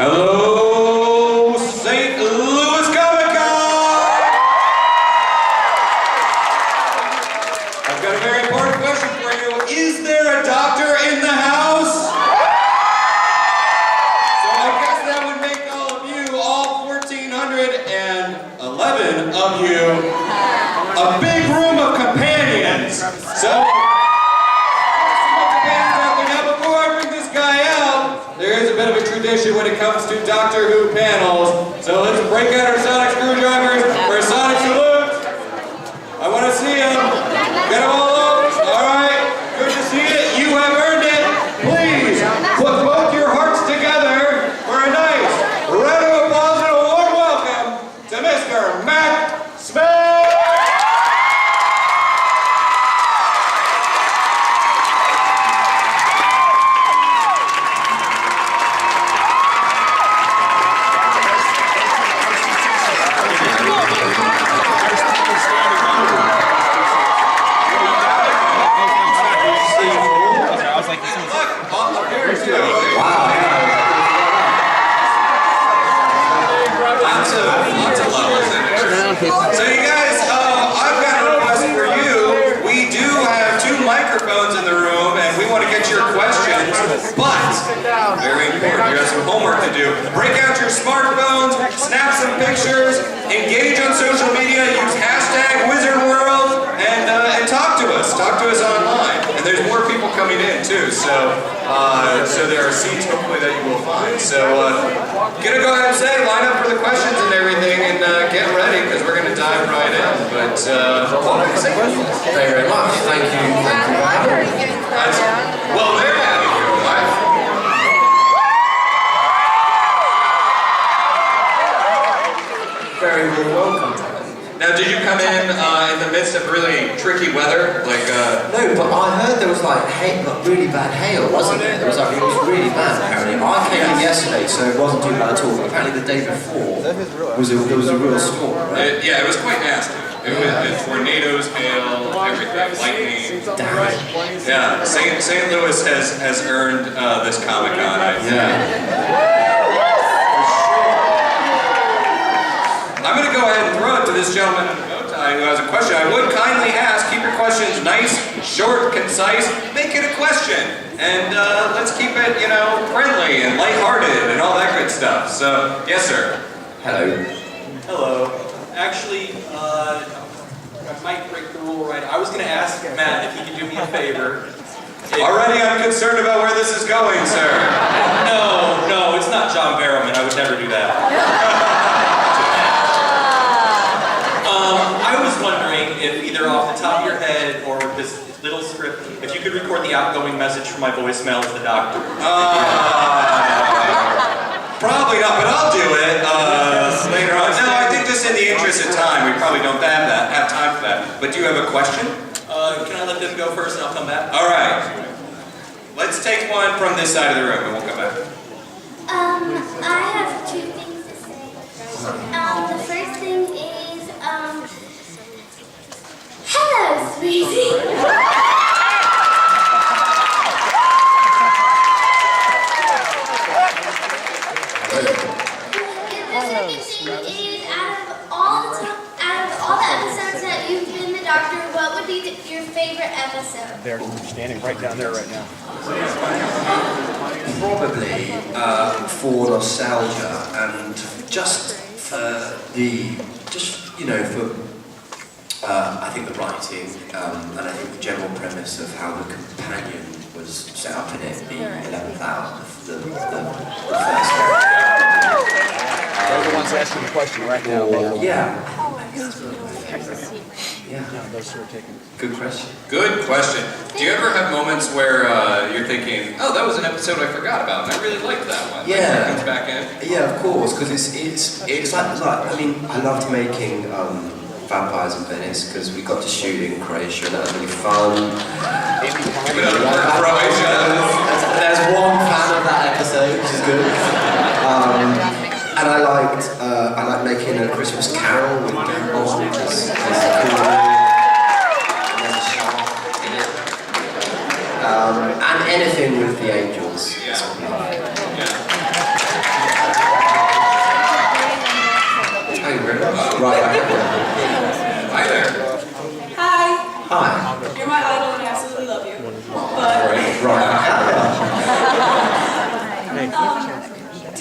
Hello, St. Louis Comic-Con! I've got a very important question for you. Is there a doctor in the house? So I guess that would make all of you, all 1,411 of you, a big room of companions. So, there is a bit of a tradition when it comes to Doctor Who panels, so let's break out our sonic screwdrivers for a sonic salute. I want to see them. Get them all up. All right, good to see it. You have earned it. Please put both your hearts together for a nice round of applause and a warm welcome to Mr. Matt Smith. So you guys, I've got a request for you. We do have 2 microphones in the room and we want to get your questions, but, very important, you have some homework to do. Break out your smartphones, snap some pictures, engage on social media, use hashtag WizardWorld, and talk to us. Talk to us online. And there's more people coming in too, so there are seats hopefully that you will find. So gonna go ahead and say, line up for the questions and everything, and get ready because we're gonna dive right in. But very, very much. Thank you. Well, they're having you live. Very welcome. Now, did you come in the midst of really tricky weather? Like No, but I heard there was like really bad hail, wasn't it? It was really bad apparently. I came in yesterday, so it wasn't too bad at all. But apparently the day before there was a real storm, right? Yeah, it was quite nasty. It was tornadoes, hail, everything, lightning. Damn. Yeah, St. Louis has earned this Comic-Con, I think. Yeah. I'm going to go ahead and throw it to this gentleman in the bow tie who has a question. I would kindly ask, keep your questions nice, short, concise, make it a question. And let's keep it, friendly and lighthearted and all that good stuff. So, yes, sir. Hello. Hello. Actually, I might break the rule right. I was going to ask Matt if he could do me a favor. Already I'm concerned about where this is going, sir. No, it's not John Barrowman. I would never do that. I was wondering if either off the top of your head or with this little script, if you could record the outgoing message from my voicemail as the doctor. Probably not, but I'll do it later on. No, I think just in the interest of time, we probably don't have time for that. But do you have a question? Can I let them go first and I'll come back? All right. Let's take one from this side of the room and we'll come back. I have 2 things to say. The first thing is, hello, sweetie. Out of all the episodes that you've been the Doctor, what would be your favorite episode? They're standing right down there right now. Probably for nostalgia and just for I think the writing and I think the general premise of how the companion was set up in it, the 11th hour, the first They're the ones asking the question right now. Yeah. Those who are taking. Good question. Good question. Do you ever have moments where you're thinking, oh, that was an episode I forgot about, and I really liked that one? Yeah. Like, it comes back in? Yeah, of course, because it's like, I mean, I loved making Vampires in Venice because we got to shoot in Croatia and that was really fun. Give it up for Croatia. There's one fan of that episode, which is good. And I liked making A Christmas Carol with Gandalf. There's a shark in it. And anything with the angels. Yeah.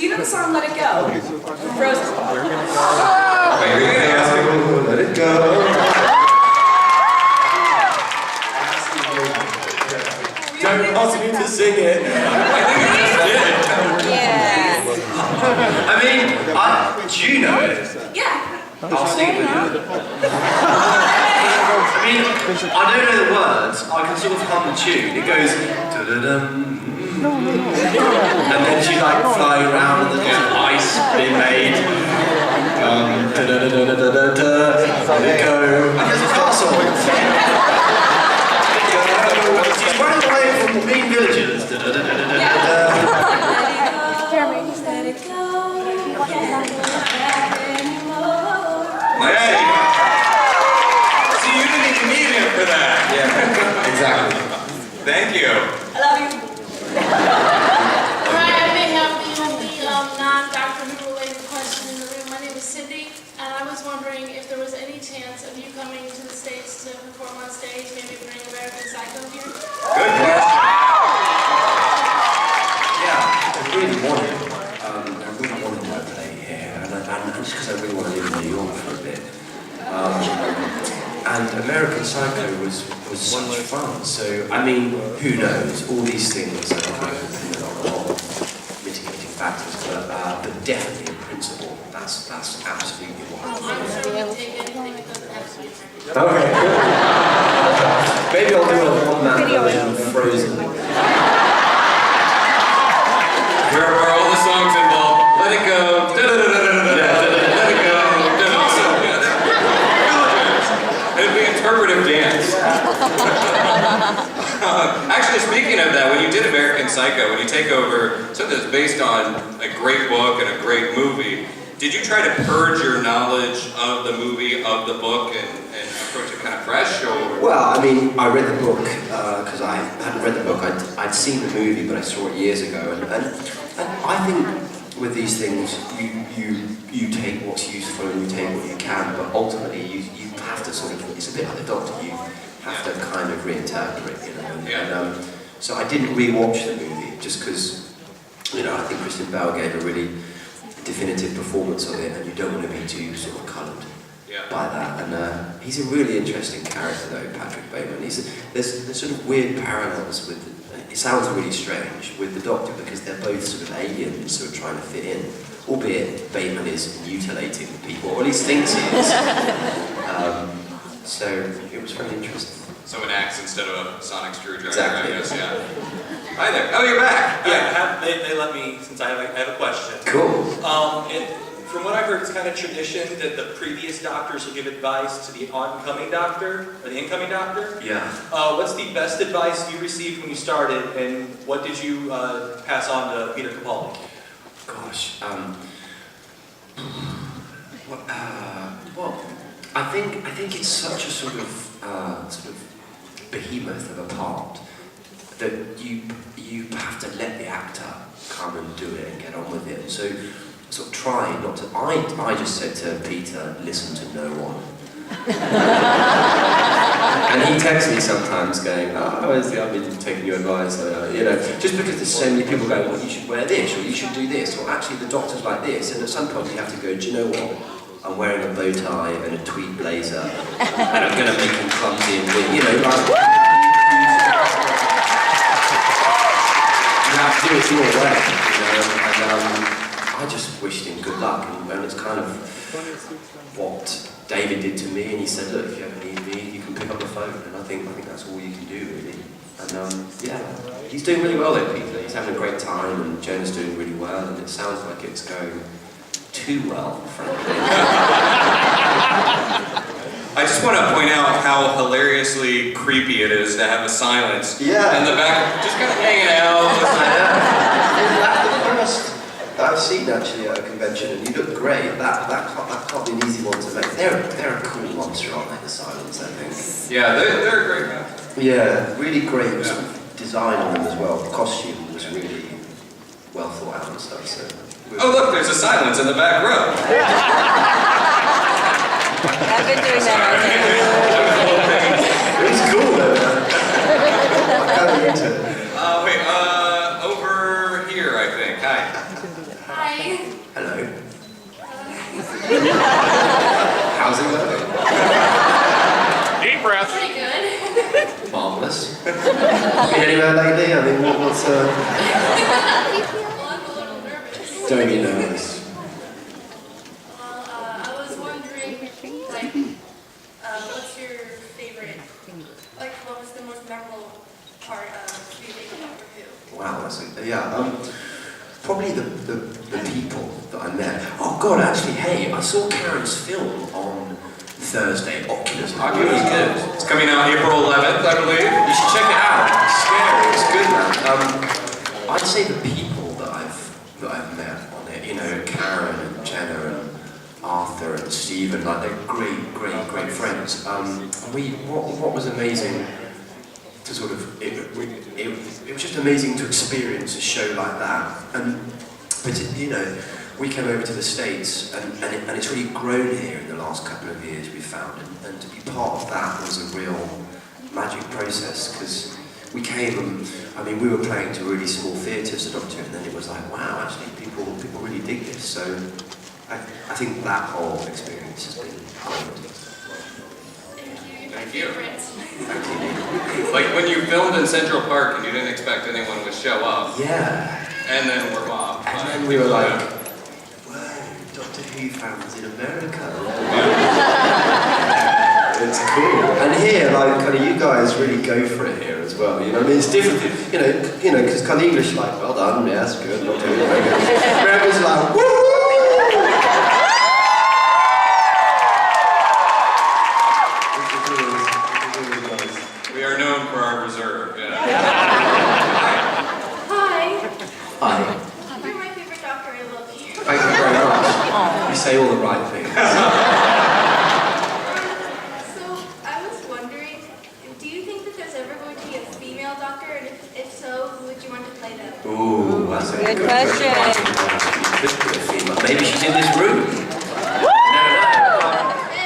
Do you know the song Let It Go? Frozen. Wait, you're gonna ask me? Let it go. Don't ask me to sing it. Yeah. I mean, do you know it? Yeah. I'll sing it with you. I mean, I don't know the words. I can sort of hum the tune. It goes da-da-dum. And then she's like flying around and there's ice being made. Da-da-da-da-da-da-da. Let it go. And there's a castle. She's running away from the mean villagers. Da-da-da-da-da-da-da. Let it go. Hey! See, you didn't even need him for that. Yeah, exactly. Thank you. I love you. Hi, I may have the only non-Doctor Who related question in the room. My name is Cindy, and I was wondering if there was any chance of you coming to the States to perform on stage, maybe bring American Psycho here? Good question. Yeah, I really wanted to play here, and just because I really want to live in New York for a bit. And American Psycho was such fun. So I mean, who knows? All these things are a lot of mitigating factors, but definitely in principle, that's absolutely what. I'm sure you'll take anything that doesn't have to be. Okay. Maybe I'll do a one-man version of Frozen. Where are all the songs involved? Let it go. Let it go. Awesome. It'd be interpretive dance. Actually, speaking of that, when you did American Psycho, when you take over something that's based on a great book and a great movie, did you try to purge your knowledge of the movie, of the book, and approach it kind of fresh, or? Well, I mean, I read the book because I hadn't read the book. I'd seen the movie, but I saw it years ago, and I think with these things, you take what's useful and you take what you can, but ultimately you have to sort of. It's a bit like the Doctor. You have to kind of reinterpret, you know. And so I didn't rewatch the movie just because, you know, I think Kristen Bell gave a really definitive performance of it, and you don't want to be too sort of coloured by that. And he's a really interesting character, though, Patrick Bateman. There's sort of weird parallels with. It sounds really strange with the Doctor because they're both sort of aliens who are trying to fit in, albeit Bateman is mutilating people, or at least thinks he is. So it was very interesting. So an axe instead of a sonic screwdriver, Exactly. I guess, yeah. Hi there. Oh, you're back. Yeah, they let me, since I have a question. Cool. From what I've heard, it's kind of tradition that the previous doctors will give advice to the oncoming doctor, or the incoming doctor. Yeah. What's the best advice you received when you started, and what did you pass on to Peter Capaldi? Gosh. Well, I think it's such a sort of behemoth of a part that you have to let the actor come and do it and get on with it. So sort of try not to. I just said to Peter, listen to no one. And he texts me sometimes going, I've been taking your advice, you know, just because there's so many people going, well, you should wear this, or you should do this, or actually the Doctor's like this, and at some point you have to go, do you know what? I'm wearing a bow tie and a tweed blazer, and I'm going to make him clumsy and weird, you know, like, you have to do it your way, you know, and I just wished him good luck, and it's kind of what David did to me, and he said, look, if you ever need me, you can pick up the phone, and I think that's all you can do, really. And yeah, he's doing really well there, Peter. He's having a great time, and Jonah's doing really well, and it sounds like it's going too well, frankly. I just want to point out how hilariously creepy it is to have a silence in the back, just kind of hanging out. That's the first that I've seen actually at a convention, and you look great. That can't be an easy one to make. They're a cool monster, aren't they, the silence, I think. Yeah, they're a great band. Yeah, really great sort of design on them as well. The costume was really well thought out and stuff. So. Oh look, there's a silence in the back row. I've been doing that all day. It's cool though. I'm kind of into it. Wait, over here, I think. Hi. Hi, Hello. How's it going? Deep breath. Pretty good. Marvelous. Been anywhere lately? I mean, what's Well, I'm a little nervous. Don't be nervous. Well, I was wondering, like, what's your favorite, like, what was the most memorable part of being Doctor Who? Wow, that's probably the people that I met. Oh God, actually, hey, I saw Karen's film on Thursday. Oculus. Oculus, good. It's coming out April 11th, I believe. You should check it out. It's scary. It's good, man. I'd say the people that I've met on it. You know, Karen and Jenna and Arthur and Stephen. Like they're great friends. What was amazing to sort of it was just amazing to experience a show like that. But you know, we came over to the States and it's really grown here in the last couple of years, we found, and to be part of that was a real magic process, because we came and, I mean, we were playing to really small theatres at Doctor, and then it was like, wow, actually people really dig this, so I think that whole experience has been great. Thank you. Like when you filmed in Central Park and you didn't expect anyone would show up. Yeah. And then we're mobbed. And then we were like, whoa, Doctor Who fans in America. It's cool. And here, like, kind of you guys really go for it here as well. You know, I mean, it's different. You know, because kind of English, like, well done, yes, good, not doing it very good. Americans are like, woo! We are known for our reserve, yeah. Hi. Hi. You're my favorite Doctor. I love you. Thank you very much. You say all the right things. So, I was wondering, do you think that there's ever going to be a female Doctor? And if so, who would you want to play them? Ooh, that's a Good good question. Maybe she's in this room. No.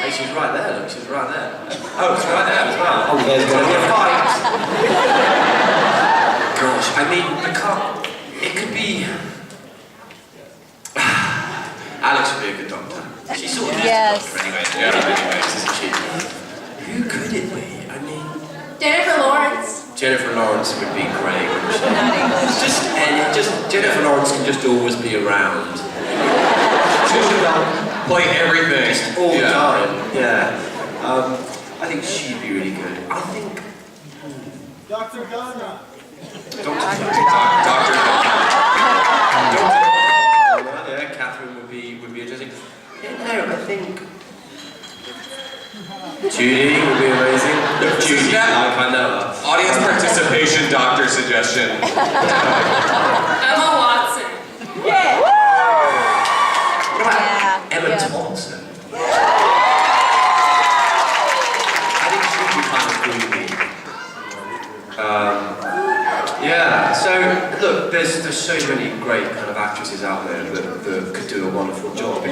Hey, she's right there, look, she's right there. Oh, it's right there as well. Oh, there's going to be a fight. Gosh, I mean, it could be... Alex would be a good doctor. She sort of is Yes. a doctor anyway. Anyways, isn't she? Who could it be? I mean... Jennifer Lawrence. Jennifer Lawrence would be great, wouldn't she? Jennifer Lawrence can just always be around. Play everything. Just all the time. Yeah. I think she'd be really good. I think... Dr. Ghana. Doctor. Yeah, Catherine would be interesting. Yeah, no, I think... Judy would be amazing. Judy, like I know her. Audience participation, doctor suggestion. Emma Watson. Yeah. What about Yeah. Emma Yeah. Thompson? I think she'd be kind of creepy. Yeah, so look, there's so many great kind of actresses out there that could do a wonderful job.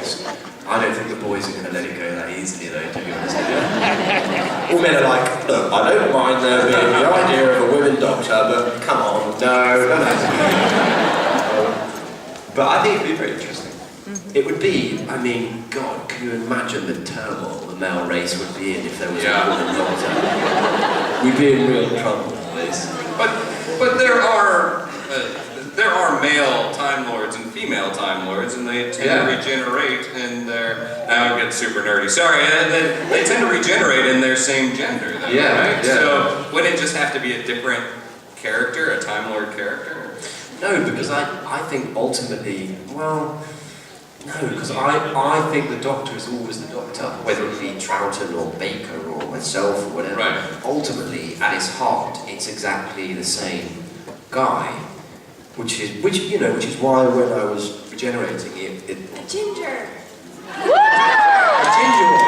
I don't think the boys are going to let it go that easily, though, to be honest with you. All men are like, look, I don't mind there being the idea of a women doctor, but come on, no. But I think it'd be very interesting. It would be, I mean, God, can you imagine the turmoil the male race would be in if there was a woman doctor? We'd be in real trouble, boys. But there are male Time Lords and female Time Lords, and they tend to regenerate in their. Now I'm getting super nerdy. Sorry, they tend to regenerate in their same gender. Though, right? Yeah. So would it just have to be a different character, a Time Lord character? No, because I think ultimately, well, no, because I think the Doctor is always the Doctor, whether it be Troughton or Baker or myself or whatever. Right. Ultimately, at its heart, it's exactly the same guy, which is why when I was regenerating it A ginger. a ginger one.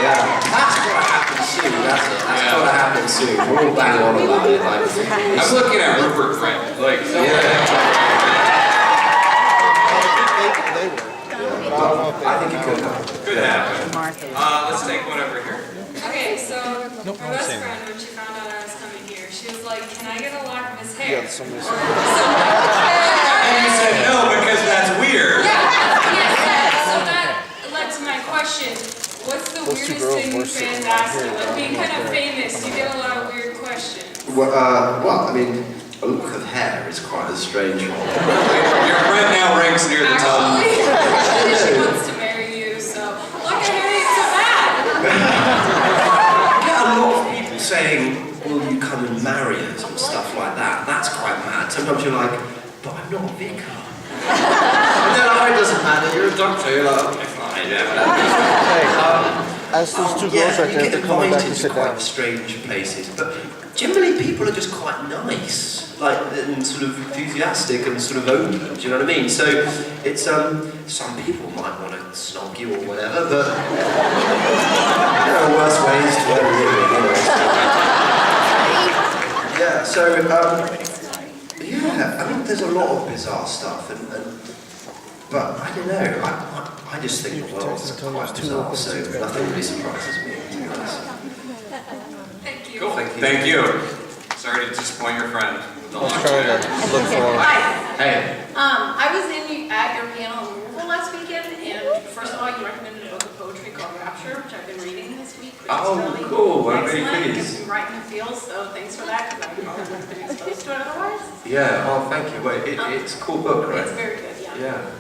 Yeah, that's gotta happen soon. That's it. That's gotta happen soon. We're all bang on about it. Like, I'm looking at Rupert Friend. Like, I think it could happen. could happen. Let's take one over here. Okay, so my best friend, when she found out I was coming here, she was like, "Can I get a lock of his hair?" And you said no because that's weird. Yeah, weirdest thing fans ask you? Like being kind of famous, you get a lot of weird questions. Well, I mean, a look of hair is quite a strange one. Your friend now ranks near the top. Actually, she wants to marry you, so look at her, it's so bad. I get a lot of people saying, will you come and marry us and stuff like that. That's quite mad. Sometimes you're like, but I'm not a vicar. And they're like, oh, it doesn't matter, you're a doctor. You're like, okay, fine, yeah. As those two girls right there, they're coming back to sit quite down. strange places, but generally people are just quite nice, like, and sort of enthusiastic and sort of open, do you know what I mean? So it's, some people might want to snog you or whatever, but there are worse ways to ever live, anyway. Yeah, so, yeah, I mean, there's a lot of bizarre stuff, but I don't know, I just think the world's quite bizarre, so nothing really surprises me, to be honest. Thank you. Cool. Thank you. Sorry to disappoint your friend with the long chair. Hi. Hey. I was at your panel in Louisville last weekend, and first of all, you recommended a book of poetry called Rapture, which I've been reading this week. Which Oh, is really cool. I'm very excellent. pleased. It's right in the field, so thanks for that, because I wouldn't have been exposed to it otherwise. Yeah, oh, thank you. Wait, it's a cool book, right? It's very good, yeah. Yeah.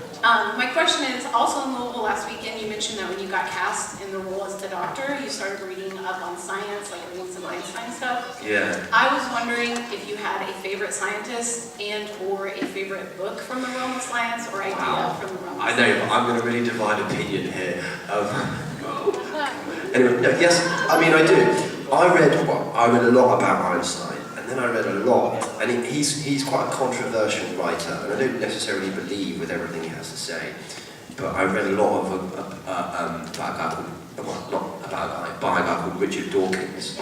My question is, also in Louisville last weekend, you mentioned that when you got cast in the role as the doctor, you started reading up on science, like reading some Einstein stuff. Yeah. I was wondering if you had a favorite scientist and or a favorite book from the realm of science or idea from the realm of I science. know, but I'm going to really divide opinion here. Anyway, no, yes, I mean, I do. I read a lot about Einstein, and then I read a lot, and he's quite a controversial writer, and I don't necessarily believe with everything he has to say, but I read a lot of about a guy called, well, not about a guy, by a guy called Richard Dawkins.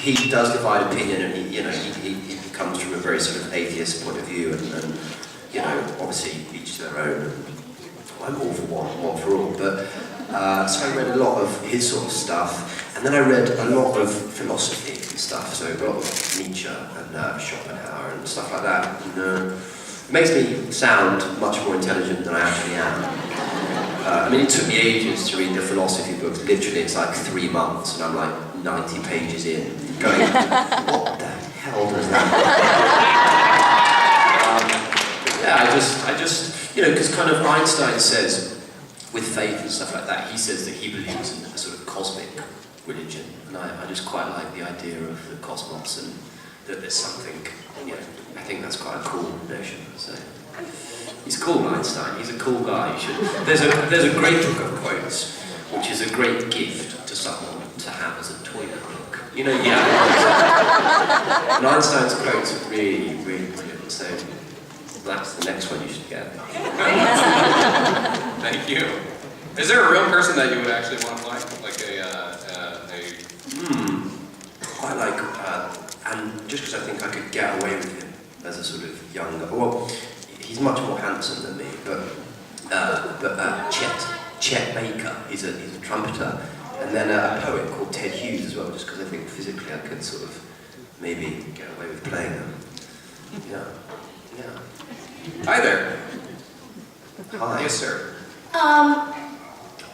He does divide opinion, and he comes from a very sort of atheist point of view, and you know, obviously each to their own. And I'm all for one for all. But so I read a lot of his sort of stuff, and then I read a lot of philosophy and stuff. So a lot of Nietzsche and Schopenhauer and stuff like that. And, it makes me sound much more intelligent than I actually am. I mean, it took me ages to read the philosophy books. Literally, it's like 3 months, and I'm like 90 pages in, going, what the hell does that mean? Yeah, I just, you know, because kind of Einstein says, with faith and stuff like that, he says that he believes in a sort of cosmic religion, and I just quite like the idea of the cosmos and that there's something, you know, I think that's quite a cool notion. So he's cool, Einstein. He's a cool guy. You should. There's a great book of quotes, which is a great gift to someone to have as a toilet book. You know, yeah. And Einstein's quotes are really, really brilliant. So that's the next one you should get. Thank you. Is there a real person that you would actually want to play? Like Quite like, and just because I think I could get away with him as a sort of younger, well, he's much more handsome than me, but Chet Baker, he's a trumpeter, and then a poet called Ted Hughes as well, just because I think physically I could sort of maybe get away with playing them. Yeah. Hi there. Hi. Yes, sir.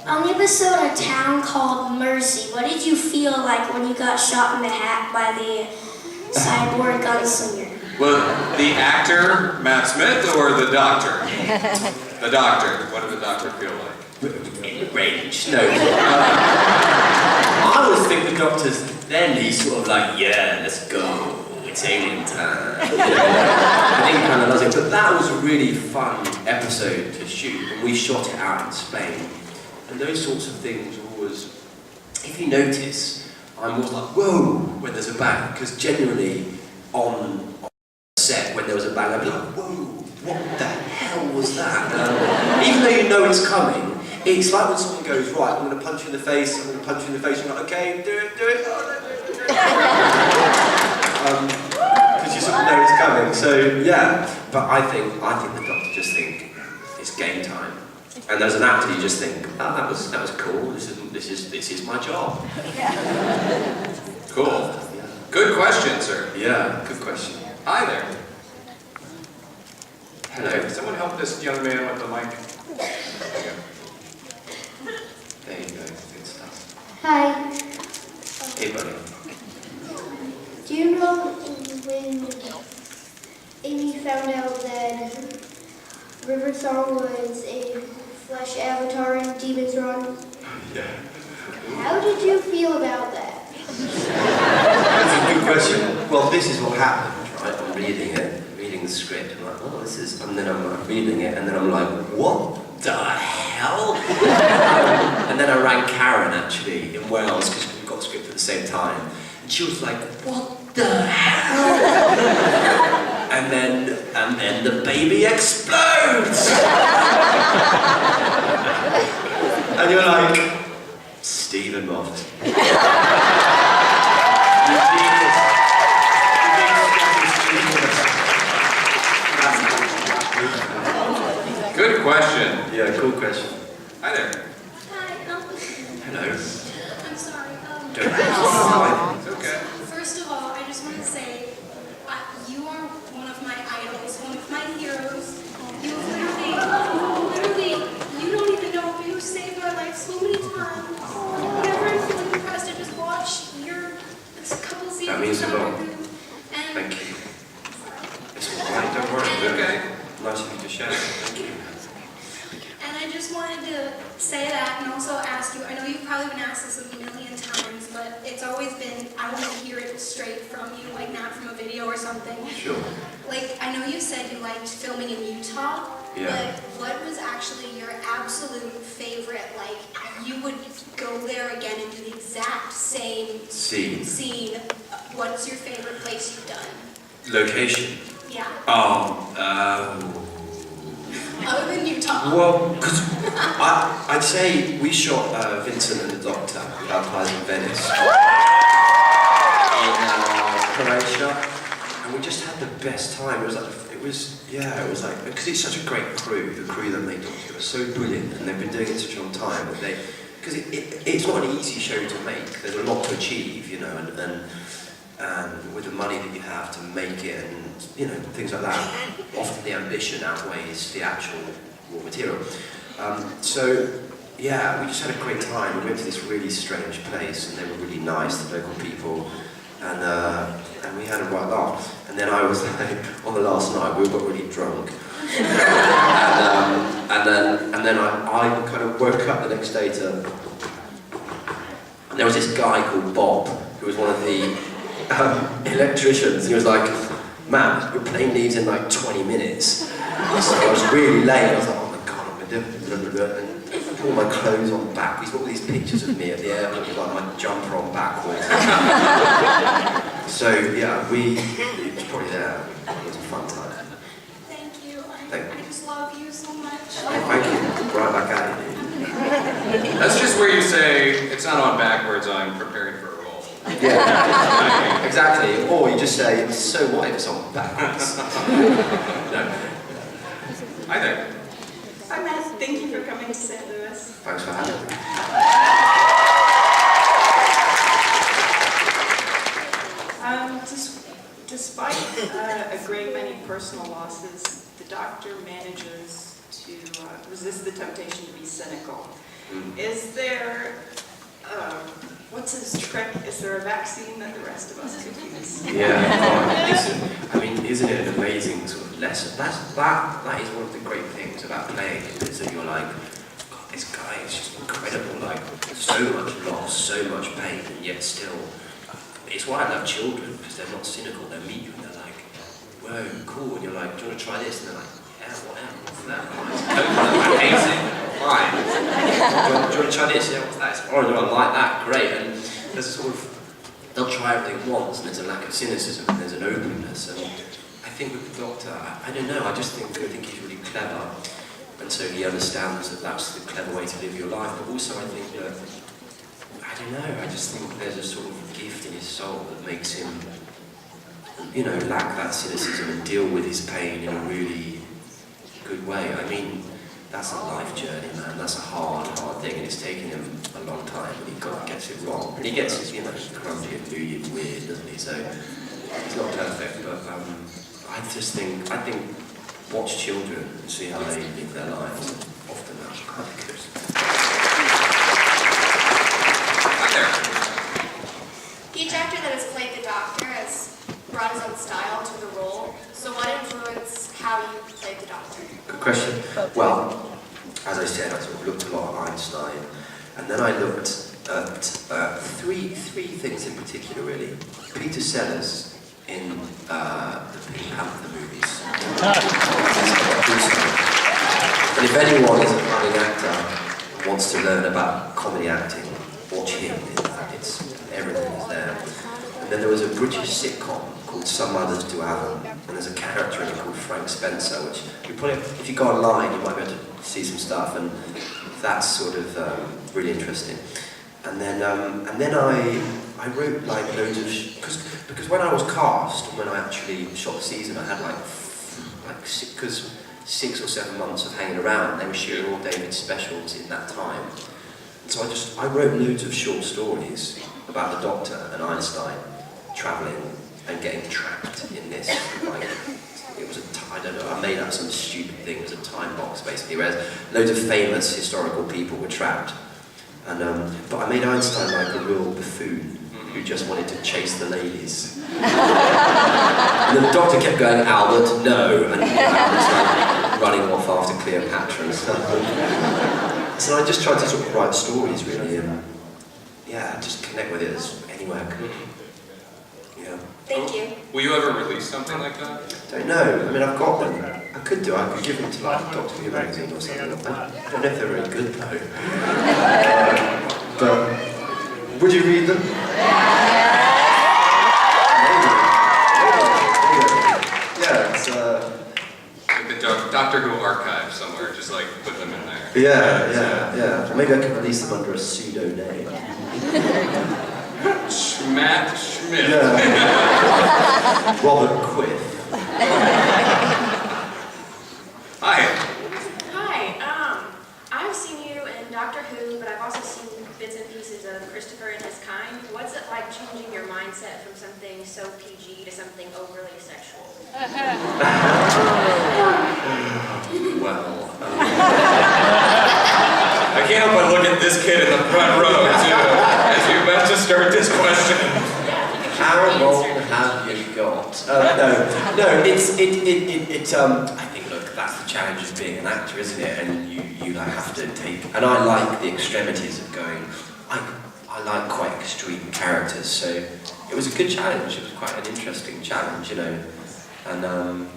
On the episode of Town called Mercy, what did you feel like when you got shot in the hat by the cyborg gunslinger? Well, the actor, Matt Smith, or the doctor? The doctor. What did the doctor feel like? Rage. No. I always think the doctor's then he's sort of like, yeah, let's go. It's alien time. I think he kind of does it. But that was a really fun episode to shoot, and we shot it out in Spain. And those sorts of things always, if you notice, I'm always like, whoa, when there's a bang, because genuinely on set, when there was a bang, I'd be like, whoa, what the hell was that? Even though you know it's coming, it's like when someone goes, right, I'm going to punch you in the face, I'm going to punch you in the face, and you're like, okay, do it. Because you sort of know it's coming, so yeah. But I think the doctor just think, it's game time. And as an actor, you just think, oh, that was cool. This is my job. Cool. Yeah. Good question, sir. Yeah, good question. Hi there. Hello. someone help this young man with the mic. There you go. Good stuff. Hi. Hey, buddy. Do you know when Amy found out that Riversong was a flesh avatar in Demon's Run? Yeah. How did you feel about that? That's a good question. Well, this is what happened, right? I'm reading the script. I'm like, oh, this is... And then I'm like, reading it, and then I'm like, what the hell? And then I rang Karen, actually, in Wales, because we got the script at the same time. And she was like, what the hell? And then the baby explodes! And you're like, Stephen Moffat. Good question. Yeah, cool question. Hi there. Hi. Hello. I'm sorry. It's okay. First of all, I just want to say you are one of my idols, one of my heroes. You literally, you don't even know you saved my life so many times. Whenever I'm feeling depressed, I just watch it's a couple seasons. That means a lot. And Thank you. It's all right, don't worry. It's okay. Nice of you to share. Thank you. And I just wanted to say that and also ask you, I know you've probably been asked this a million times, but it's always been, I want to hear it straight from you, like not from a video or something. Sure. Like, I know you said you liked filming in Utah, Yeah. but what was actually your absolute favorite, like, you would go there again and do the exact same scene. What's your favorite place you've done? Location. Yeah. Other than Utah. Well, because I'd say we shot Vincent and the Doctor with our players in Venice. In Croatia. And we just had the best time. It was like, because it's such a great crew, the crew that made Doctor, was so brilliant, and they've been doing it such a long time, that because it's not an easy show to make, there's a lot to achieve, you know, and with the money that you have to make it, and, you know, things like that, often the ambition outweighs the actual raw material. So, yeah, we just had a great time. We went to this really strange place, and they were really nice, the local people, and we had a right laugh. And then I was like, on the last night, we all got really drunk. and then I kind of woke up the next day and there was this guy called Bob, who was one of the electricians. He was like, man, your plane leaves in like 20 minutes. So I was really late. I was like, oh my god, I'm going to do it. And all my clothes on back. He's got all these pictures of me at the airport with like my jumper on backwards. So yeah, it was probably there. It was a fun time. Thank you. I just love you so much. Thank you. Right back at you. That's just where you say, it's not on backwards, I'm preparing for a role. Yeah, exactly. Or you just say, it's so what if it's on backwards? No. Hi there. Hi, Matt. Thank you for coming to St. Louis. Thanks for having me. Despite a great many personal losses, the Doctor manages to resist the temptation to be cynical. Is there, what's his trick? Is there a vaccine that the rest of us could use? Yeah, listen, I mean, isn't it an amazing sort of lesson? That is one of the great things about playing, is that you're like, God, this guy is just incredible, like, so much loss, so much pain, and yet still, it's why I love children, because they're not cynical, they meet you and they're like, whoa, cool, and you're like, do you want to try this? And they're like, yeah, whatever, what's that? Amazing, fine. Do you want to try this? Yeah, what's that? It's orange, I like that, great. And there's a sort of, they'll try everything once, and there's a lack of cynicism, and there's an openness, and I think with the Doctor, I don't know, I think he's really clever, and so he understands that that's the clever way to live your life, but also I think that, I don't know, I just think there's a sort of gift in his soul that makes him, you know, lack that cynicism and deal with his pain in a really good way. I mean, that's a life journey, man. That's a hard thing, and it's taken him a long time, and he gets it wrong. And he gets it, you know, grumpy and moody and weird, doesn't he? So he's not perfect, but I think watch children and see how they live their lives. Often that's quite good. Hi there. Each actor that has played the Doctor has brought his own style to the role. So what influenced how you played the Doctor? Good question. Well, as I said, I sort of looked a lot at Einstein, and then I looked at three things in particular, really. Peter Sellers in the Pink Panther movies. And if anyone is a budding actor and wants to learn about comedy acting, watch him. It's everything is there. And then there was a British sitcom called Some Others Do Have 'Em, and there's a character in it called Frank Spencer, which you probably, if you go online, you might be able to see some stuff, and that's sort of really interesting. And then I wrote like loads of because when I was cast, when I actually shot the season, I had like 6 or 7 months of hanging around. They were shooting all David's specials in that time. So I wrote loads of short stories about the Doctor and Einstein travelling and getting trapped in this. Like, it was I don't know, I made up some stupid thing, it was a time box basically, whereas loads of famous historical people were trapped. And but I made Einstein like a real buffoon who just wanted to chase the ladies. And the Doctor kept going, Albert, no, and Albert's like running off after Cleopatra and stuff. So I just tried to sort of write stories really, and yeah, just connect with it as any way I could. Yeah. Thank you. Will you ever release something like that? Don't know. I mean, I've got them. I could do. I could give them to like Doctor Who magazine or something. I don't know if they're very good though. But would you read them? Yeah, it's Like the Doctor Who archive somewhere, just like put them in there. yeah. Or maybe I could release them under a pseudo name. Matt Schmidt. Yeah. Robert Quiff. Hi. Hi, I've seen you in Doctor Who, but I've also seen bits and pieces of Christopher and His Kind. What's it like changing your mindset from something so PG to something overly sexual? Well, I can't help but look at this kid in the front row too, as you're about to start this question. how long have you got? No, it's I think, look, that's the challenge of being an actor, isn't it? And you have to take, and I like the extremities of going, I like quite extreme characters, so it was a good challenge, it was quite an interesting challenge, you know, and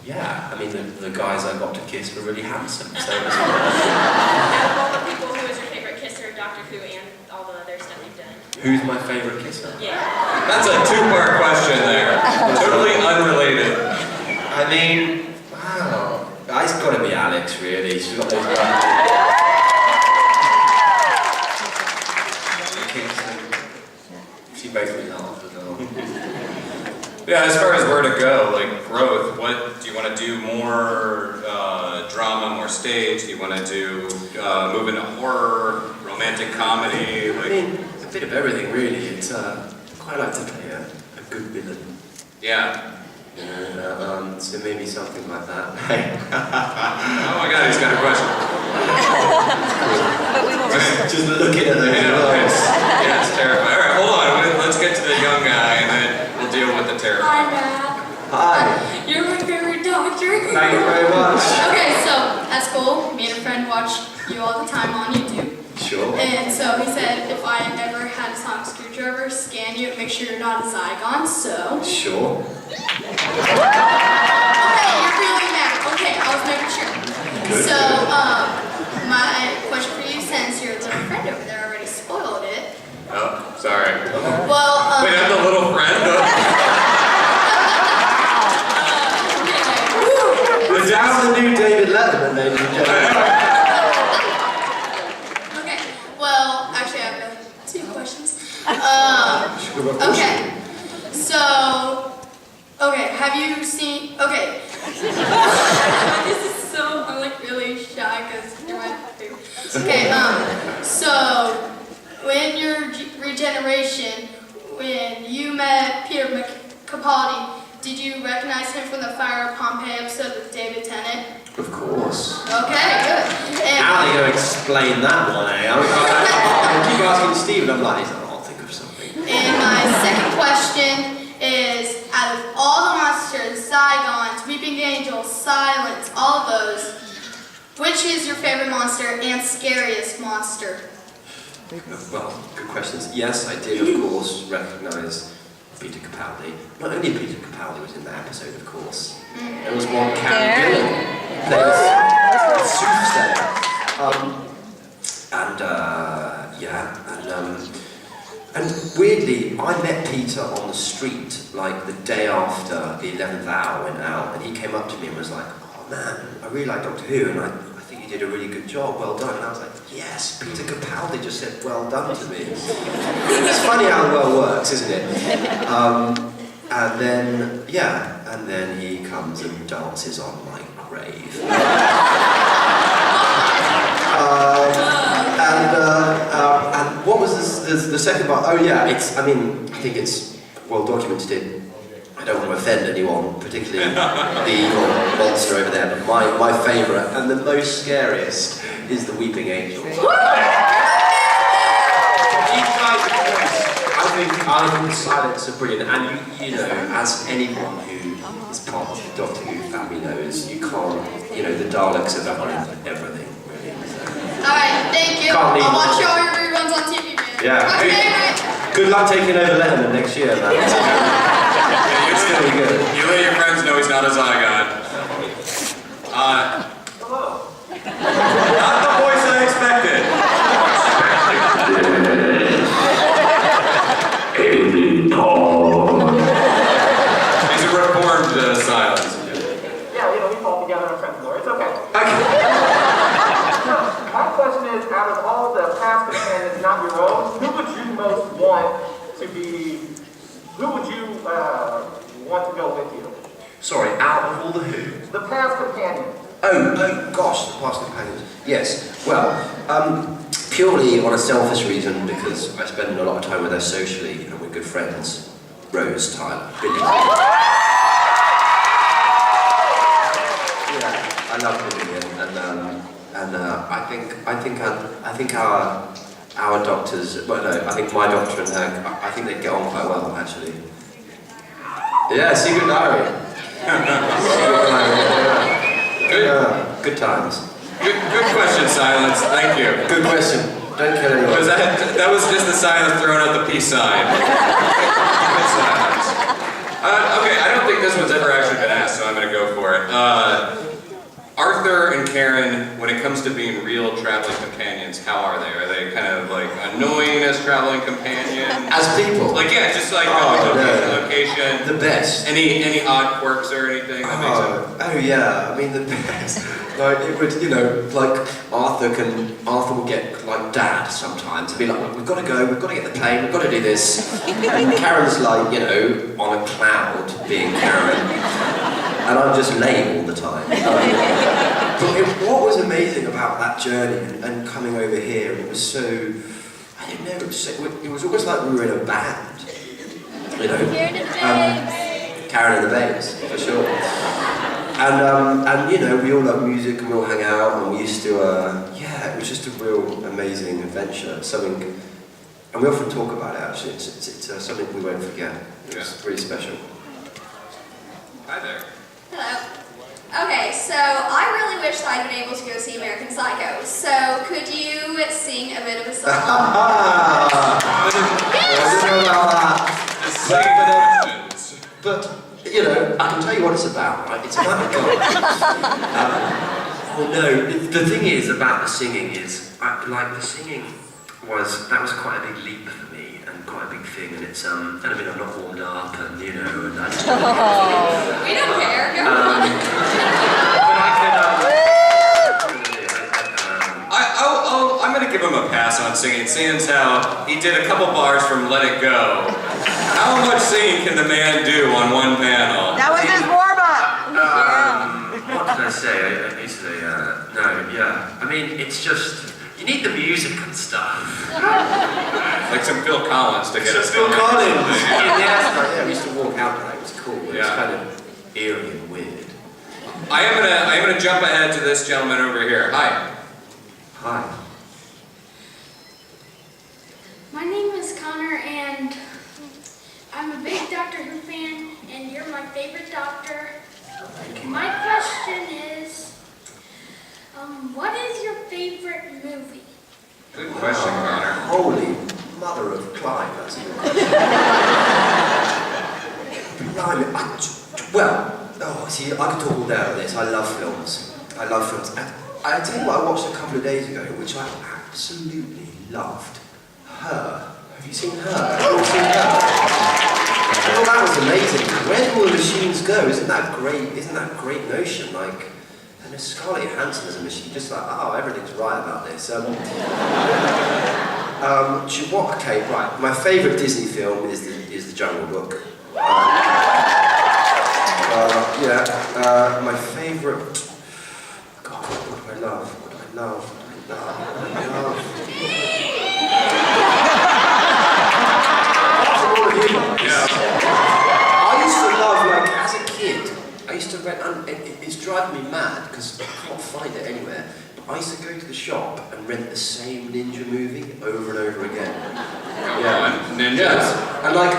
yeah, I mean, the guys I got to kiss were really handsome, so it was Out of all the people, who is your favorite kisser of Doctor Who and all the other stuff you've done? Who's my favourite kisser? Yeah. That's a two-part question there. Totally unrelated. I mean, wow, it's got to be Alex, really. She's got those She makes me laugh as well. Yeah, as far as where to go, like growth, what do you want to do? More drama, more stage? Do you want to do move into horror, romantic comedy? Like, I mean, it's a bit of everything, really. It's quite like to play a good villain. yeah. You know, so maybe something like that. Oh my God, he's got a question. Just looking at those Yeah, it's terrifying. All right, hold on. Let's get to the young guy, and then we'll deal with the terrifying. Hi, Matt. Hi. You're my favorite doctor. Thank you very much. Okay, so at school, me and a friend watch you all the time on YouTube. Sure. And so he said if I ever had a sonic screwdriver, scan you and make sure you're not a Zygon, so... Sure. Okay, you're really mad. Okay, I was making sure. So, my question for you, since your little friend over there already spoiled it. Oh, sorry. Well, Wait, I'm the little friend? It's now the new David Letterman, ladies and gentlemen. Okay, well, actually I have 2 questions. Okay, so, okay, have you seen, okay. This is so, I'm like really shy because you're my favorite. Okay, so, when your regeneration, when you met Peter Capaldi, did you recognize him from the Fire of Pompeii episode with David Tennant? Of course. Okay, good. And How are they going to explain that one, eh? I keep asking Steve, and I'm like, I'll think of something. And my second question is, out of all the monsters, Zygons, Weeping Angels, Silence, all of those, which is your favorite monster and scariest monster? Well, good questions. Yes, I did, of course, recognise Peter Capaldi. Not only Peter Capaldi was in that episode, of course. There was one Karen Gillan. There was Soothsayer. And weirdly, I met Peter on the street, like the day after the 11th hour went out, and he came up to me and was like, oh man, I really like Doctor Who, and I think you did a really good job, well done. And I was like, yes, Peter Capaldi just said well done to me. It's funny how the world works, isn't it? And then he comes and dances on my grave. And what was the second part? Oh yeah, I think it's well documented. I don't want to offend anyone, particularly the evil monster over there, but my favourite and the most scariest is the Weeping Angel. I think the Silence are brilliant, and you know, as anyone who is part of the Doctor Who family knows, you can't, the Daleks are behind everything, really. Alright, thank you. Can't leave I'll watch them. all your reruns on TV, man. Yeah. Good luck taking over Letterman next year, man. It's gonna be good. You let your friends know he's not a Zygon. Hello. Not the voice I expected. He's a reformed Silence. Yeah, we fall together in friends more. It's okay. My question is, out of all the past companions, not your own, who would you most want to be? Who would you want to go with you? Sorry, out of all the who? The past companions. Oh gosh, the past companions. Yes, well, purely on a selfish reason, because I spend a lot of time with her socially and we're good friends. Rose, Tyler, Billy. Yeah, I love Billy, and I think our doctors. Well, no, I think my doctor and her. I think they get on quite well, actually. Yeah, Secret Diary. Good times. Good question, Silence. Thank you. Good question. Don't kill anyone. That was just the silence throwing out the peace sign. Good silence. Okay, I don't think this one's ever actually been asked, so I'm going to go for it. Arthur and Karen, when it comes to being real traveling companions, how are they? Are they kind of like annoying as traveling companions? As people? Like, yeah, just like going location to location. The best. Any odd quirks or anything that makes it? Oh yeah, I mean the best. Like it would, like Arthur will get like dad sometimes. Be like, we've got to go, we've got to get the plane, we've got to do this. And Karen's like, on a cloud being Karen. And I'm just late all the time. But what was amazing about that journey and coming over here, it was so, I don't know, it was almost like we were in a band. Karen and the Babes, for sure. And we all love music and we all hang out and we used to, it was just a real amazing adventure. Something, and we often talk about it actually, it's something we won't forget. It was really special. Hi there. Hello. Okay, so I really wish that I'd been able to go see American Psycho. So could you sing a bit of a song? I didn't know about that. But I can tell you what it's about, right? It's about a guy. The thing is about the singing is, the singing was quite a big leap for me and quite a big thing, and it's I'm not warmed up, and and I just We don't care. Go I'm going to give him a pass on singing, seeing as how he did a couple bars from Let It Go. How much singing can the man do on one panel? That was his warm-up! What did I say? I used to say, it's just, you need the music and stuff. Like some Phil Collins to get us Phil going. Collins. Yeah, we used to walk out there. It was cool. It was Yeah. kind of eerie and weird. I am gonna jump ahead to this gentleman over here. Hi. Hi. My name is Connor, and I'm a big Doctor Who fan, and you're my favorite Doctor. My question is, what is your favorite movie? Good question, Connor. Holy mother of Clive, that's a good question. See, I could talk all day about this. I love films. I tell you what I watched a couple of days ago, which I absolutely loved. Her. Have you seen Her? Have you seen Her? Oh, that was amazing. Where do all the machines go? Isn't that great? Isn't that a great notion? Like, and there's Scarlett Johansson as a machine, just like, oh, everything's right about this. Do you what? Okay, right. My favourite Disney film is the Jungle Book. My favourite. God, what do I love? What do I love? I used to love, like, as a kid, I used to rent, and it's driving me mad because I can't find it anywhere, but I used to go to the shop and rent the same ninja movie over and over again. Ninjas? Yeah. And like,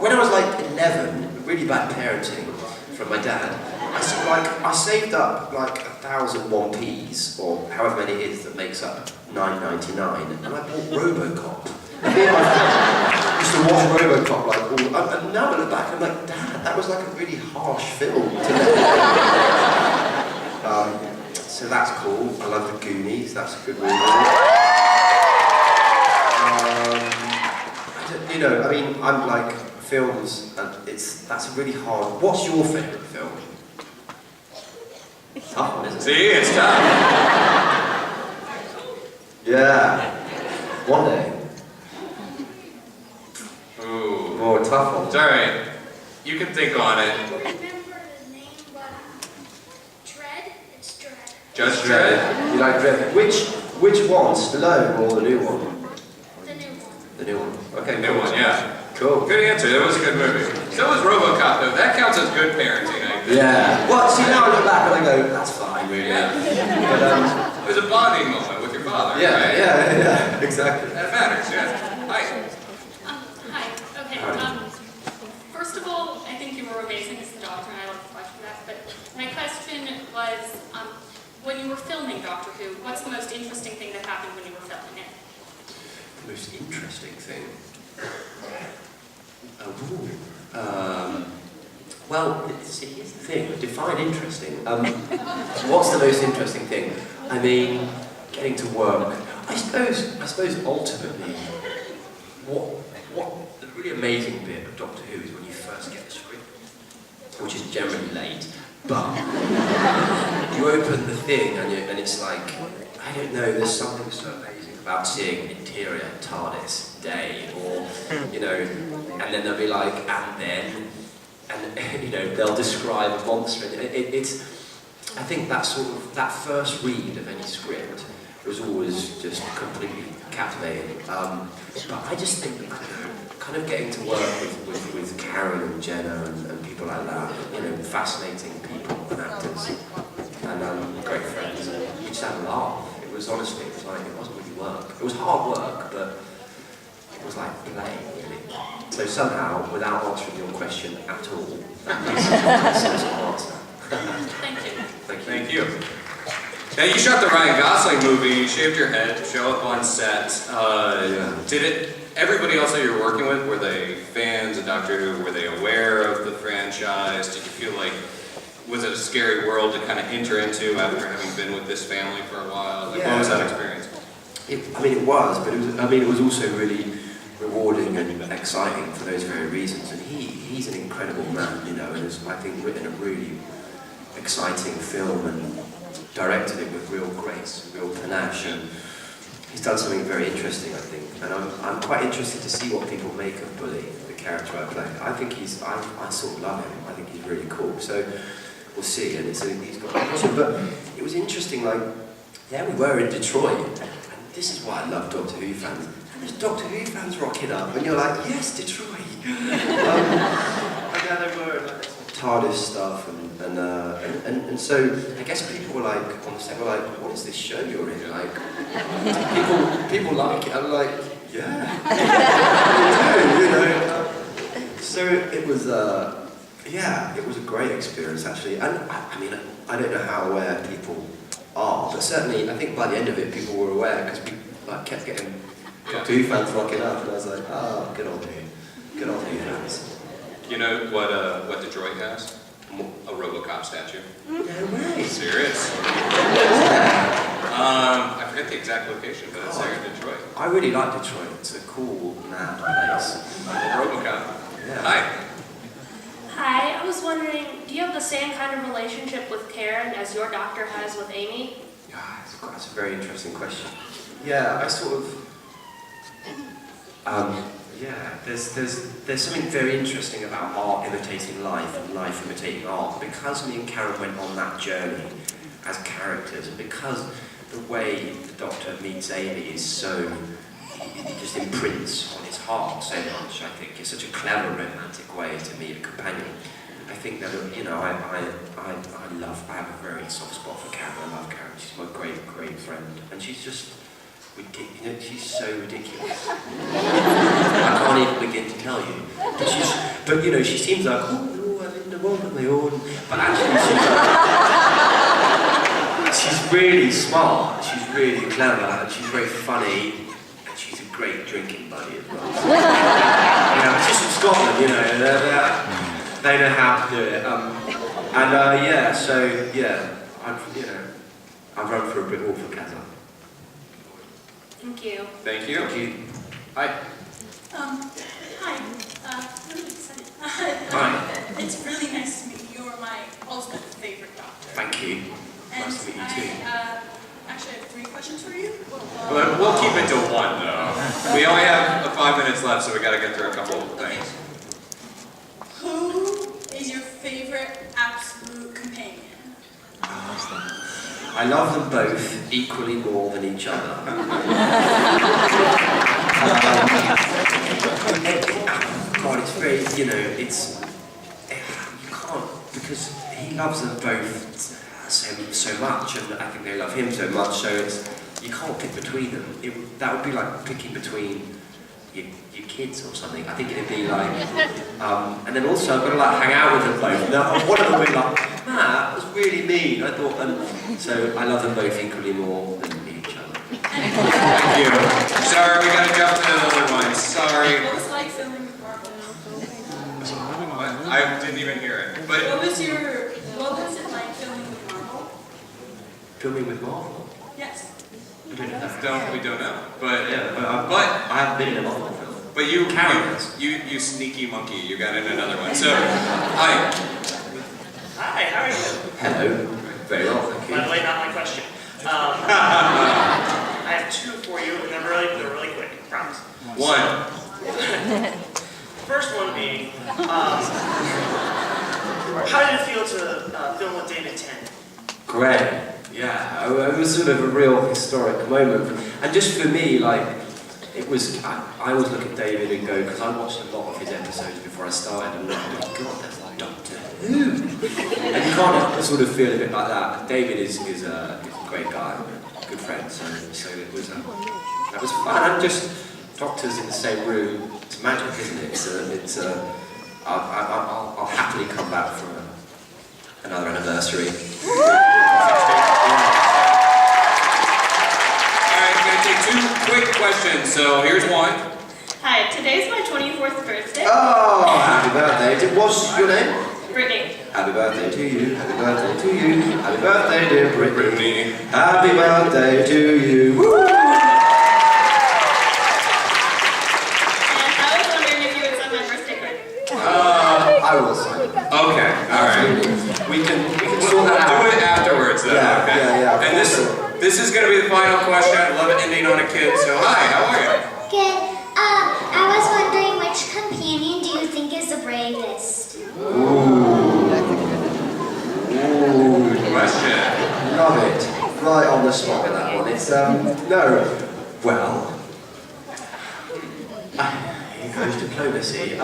when I was like 11, really bad parenting from my dad, I saved up like 1,001 Ps, or however many it is that makes up $9.99, and I bought RoboCop. Me and my friend used to watch RoboCop like all, and now I look back, I'm like, Dad, that was like a really harsh film to so that's cool. I love The Goonies, that's a good movie. I'm like, films, and that's a really hard. What's your favourite film? Tough one, isn't it? See, it's tough. Yeah. One day. Ooh. Oh, a tough one. It's alright. You can think on it. I don't remember the name, but Dredd? It's Dredd. Judge Dredd? You like Dredd? Which one? Stallone or the new one? The new one. The new one. Okay, New one, yeah. Cool. Good answer. That was a good movie. So was RoboCop, though. That counts as good parenting, I think. Yeah. Well, see, now I look back and I go, that's fine, really. Yeah. But, it was a bonding moment with your father, yeah, right? yeah, exactly. That matters, yeah. Hi. Hi, okay. First of all, I think you were amazing as the Doctor, and I love the question of that. But my question was, when you were filming Doctor Who, what's the most interesting thing that happened when you were filming it? The most interesting thing? Well, here's the thing, define interesting. What's the most interesting thing? I mean, getting to work. I suppose ultimately, what the really amazing bit of Doctor Who is when you first get the script, which is generally late, but you open the thing and it's like, I don't know, there's something so amazing about seeing interior TARDIS day, or, you know, and then they'll be like, and then, and, you know, they'll describe a monster. It's, I think that first read of any script was always just completely captivating. But I just think that kind of getting to work with Karen and Jenna and people like that, you know, fascinating people and actors, and great friends, and you just had a laugh. It was honestly, it wasn't really work. It was hard work, but it was like play, really. So somehow, without answering your question at all, that is a sensible answer. Thank you. Thank you. Now, you shot the Ryan Gosling movie, you shaved your head, show up on set. Did everybody else that you were working with, were they fans of Doctor Who? Were they aware of the franchise? Did you feel like, was it a scary world to kind of enter into after having been with this family for a while? Like, what was that experience? It was, but it was also really rewarding and exciting for those very reasons. And he's an incredible man, you know, and has, I think, written a really exciting film and directed it with real grace, real panache, and he's done something very interesting, I think. And I'm quite interested to see what people make of Bully, the character I play. I think I sort of love him. I think he's really cool. So we'll see. And he's got potential. But it was interesting. Like, there we were in Detroit, and this is why I love Doctor Who fans. and there's Doctor Who fans rocking up, and you're like, yes, Detroit. And then they were like TARDIS stuff, and so I guess people were like, on the set were like, what is this show you're in? Like, people like it. I'm like, yeah, you know. So it was, yeah, it was a great experience actually, and I mean, I don't know how aware people are, but certainly I think by the end of it, people were aware because we like kept getting Doctor Who fans rocking up, and I was like, oh, good on you fans. You know what Detroit has? A RoboCop statue. No way. Serious? I forget the exact location, but it's there in Detroit. I really like Detroit. It's a cool, mad place. RoboCop. Yeah. Hi. Hi, I was wondering, do you have the same kind of relationship with Karen as your doctor has with Amy? Yeah, that's a very interesting question. Yeah, I sort of, yeah, there's something very interesting about art imitating life and life imitating art. Because me and Karen went on that journey as characters, and because the way the Doctor meets Amy is so, it just imprints on his heart so much, I think. It's such a clever, romantic way to meet a companion. I think that, you know, I have a very soft spot for Karen. I love Karen. She's my great, great friend. And she's just, you know, she's so ridiculous. I can't even begin to tell you. But you know, she seems like, oh, I'm in the world on my own. But actually, she's really smart. She's really clever, and she's very funny. And she's a great drinking buddy as well. You know, she's from Scotland, you know. They know how to do it. Yeah, so yeah, I've run for a bit all for Kazan. Thank you. Thank you. Thank you. Hi. Really excited. Hi. It's really nice to meet you. You're my ultimate favorite doctor. Thank you. And Nice to meet you too. Actually, I have 3 questions for you. But we'll keep it to one, though. We only have 5 minutes left, so we got to get through a couple of things. Who is your favorite absolute companion? I love them both equally more than each other. God, it's very, you know, it's, you can't, because he loves them both so much, and I think they love him so much, so it's, you can't pick between them. That would be like picking between your kids or something. I think it'd be like, and then also I've got to like hang out with them both. Now, one of them would be like, man, that was really mean. I thought, and so I love them both equally more than each other. Thank you. Sorry, we got to jump to the other one. Sorry. What was it like filming with Marvel? I didn't even hear it. But what was it like filming with Marvel? Filming with Marvel? Yes. we don't know. But But I haven't been in a Marvel film. But you sneaky monkey, you got in another one. So, hi. Hi, how are you? Hello. Very well, thank you. By the way, not my question. I have 2 for you, and they're really quick, I promise. One. First one being, how did it feel to film with David Tennant? Great. Yeah, it was sort of a real historic moment. And just for me, like, it was, I always look at David and go, because I watched a lot of his episodes before I started, and I'm like, God, that's like Doctor Who. And you can't sort of feel a bit like that. And David is a great guy, a good friend, so it was, that was fun. And just doctors in the same room, it's magic, isn't it? I'll happily come back for another anniversary. Quick question, so here's one. Hi, today's my 24th birthday. Oh, happy birthday. What's your name? Brittany. Happy birthday to you, happy birthday to you, happy birthday dear Brittany. Happy birthday to you. Woo! And I was wondering if you would sign my birthday card. I will sign it. Okay, alright. We can sort that out. We'll do it afterwards though. Yeah, okay. yeah. And this is going to be the final question. I love it ending on a kid. So hi, how are you? Good. I was wondering which companion do you think is the bravest? Good question. Love it. Right on the spot with that one. It's, no. Well, suppose, diplomacy.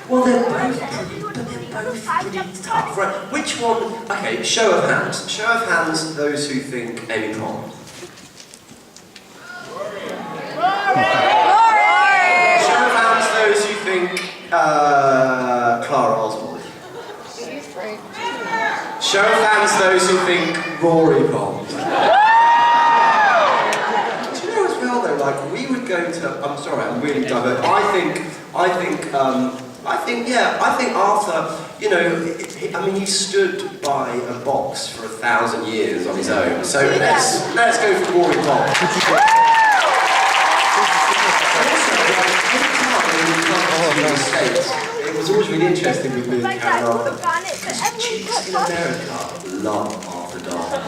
Well, they're both pretty tough, right? Which one? Okay, show of hands. Show of hands, those who think Amy Pond. Show of hands, those who think Clara Oswald. Show of hands, those who think Rory Pond. Do you know as well though, like we would go to, I'm sorry, I'm really diverse. I think Arthur, you know, he stood by a box for 1,000 years on his own. So let's go for Rory Pond. It was always really interesting with me and Karen Arthur. Because chicks in America love Arthur Darwin.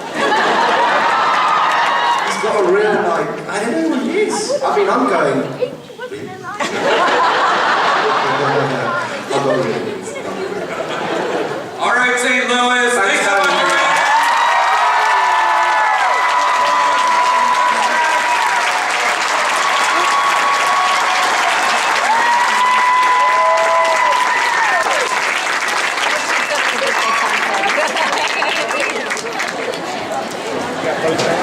He's got a real, like, I don't know what he is. I mean, I'm going, really? I'm not really. All right, St. Louis. Thanks so much. Okay.